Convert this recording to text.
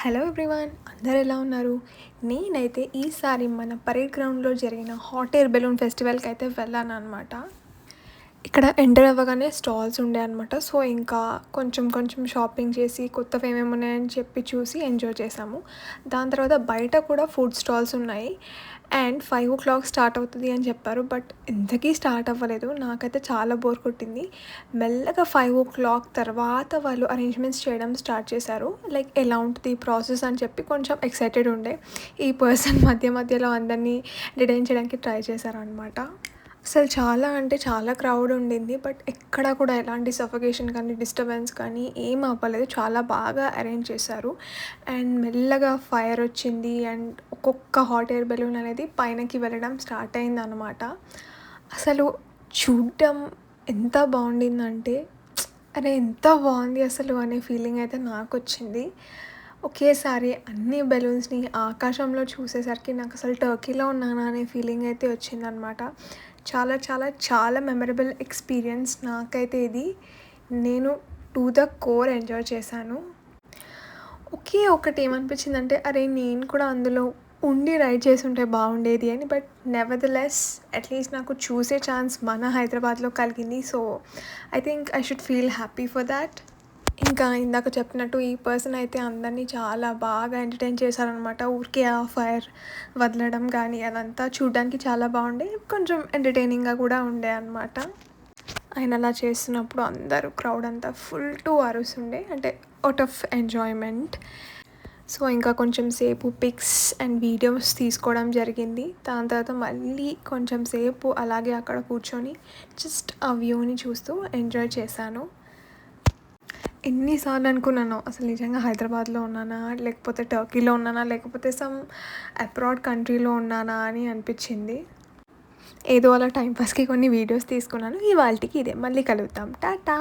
Hello everyone, అందరు ఎలా ఉన్నారు? నేనైతే ఈసారి మన పరేడ్ గ్రౌండ్లో జరిగిన హాట్ ఎయిర్ బెలూన్ ఫెస్టివల్కి అయితే వెళ్ళాను అనమాట. ఇక్కడ ఎంటర్ అవ్వగానే స్టాల్స్ ఉండే అనమాట. సో ఇంకా కొంచెం కొంచెం షాపింగ్ చేసి కొత్తవి ఏమేమి ఉన్నాయని చెప్పి చూసి ఎంజాయ్ చేసాము. దాని తర్వాత బయట కూడా ఫుడ్ స్టాల్స్ ఉన్నాయి. అండ్ 5 o'clock స్టార్ట్ అవుతుంది అని చెప్పారు, బట్ ఇంతకీ స్టార్ట్ అవ్వలేదు. నాకైతే చాలా బోర్ కొట్టింది. మెల్లగా 5 o'clock తర్వాత వాళ్ళు అరేంజ్మెంట్స్ చేయడం స్టార్ట్ చేశారు. లైక్ ఎలా ఉంటుంది ప్రాసెస్ అని చెప్పి కొంచెం ఎక్సైటెడ్ ఉండే. ఈ పర్సన్ మధ్యలో అందరినీ ఎంటర్టైన్ చేయడానికి ట్రై చేశారనమాట. అసలు చాలా అంటే చాలా క్రౌడ్ ఉండింది. బట్ ఎక్కడ కూడా ఎలాంటి సఫోకేషన్ కానీ డిస్టర్బెన్స్ కానీ ఏం అవ్వలేదు. చాలా బాగా అరేంజ్ చేశారు. అండ్ మెల్లగా ఫైర్ వచ్చింది అండ్ ఒక్కొక్క హాట్ ఎయిర్ బెలూన్ అనేది పైనకి వెళ్ళడం స్టార్ట్ అయిందనమాట. అసలు చూడడం ఎంత బాగుండిందంటే అరే ఎంత బాగుంది అసలు అనే ఫీలింగ్ అయితే నాకు వచ్చింది. ఒకేసారి అన్ని బెలూన్స్ని ఆకాశంలో చూసేసరికి నాకు అసలు టర్కీలో ఉన్నానా అనే ఫీలింగ్ అయితే వచ్చిందనమాట. చాలా చాలా చాలా మెమరబుల్ ఎక్స్పీరియన్స్ నాకైతే ఇది. నేను టు ద కోర్ ఎంజాయ్ చేశాను. ఒకే ఒకటి ఏమనిపించిందంటే అరే నేను కూడా అందులో ఉండి రైడ్ చేసి ఉంటే బాగుండేది అని. బట్ నెవర్దలెస్ అట్లీస్ట్ నాకు చూసే ఛాన్స్ మన హైదరాబాద్లో కలిగింది. So I think I should feel happy for that. ఇంకా ఇందాక చెప్పినట్టు ఈ పర్సన్ అయితే అందరినీ చాలా బాగా ఎంటర్టైన్ చేశారనమాట. ఊరికే ఆ ఫైర్ వదలడం కానీ అదంతా చూడడానికి చాలా బాగుండే, కొంచెం ఎంటర్టైనింగ్గా కూడా ఉండే అనమాట. ఆయన అలా చేస్తున్నప్పుడు అందరూ క్రౌడ్ అంతా ఫుల్ టు అరుస్తుండే, అంటే అవుట్ ఆఫ్ ఎంజాయ్మెంట్. సో ఇంకా కొంచెం సేపు పిక్స్ అండ్ వీడియోస్ తీసుకోవడం జరిగింది. దాని తర్వాత మళ్ళీ కొంచెం సేపు అలాగే అక్కడ కూర్చొని జస్ట్ ఆ వ్యూని చూస్తూ ఎంజాయ్ చేశాను. ఎన్నిసార్లు అనుకున్నానో అసలు నిజంగా హైదరాబాద్లో ఉన్నానా, లేకపోతే టర్కీలో ఉన్నానా, లేకపోతే సమ్ అబ్రాడ్ కంట్రీలో ఉన్నానా అని అనిపించింది. ఏదో అలా టైంపాస్కి కొన్ని వీడియోస్ తీసుకున్నాను. ఇవాళకి ఇదే, మళ్ళీ కలుద్దాం, టాటా.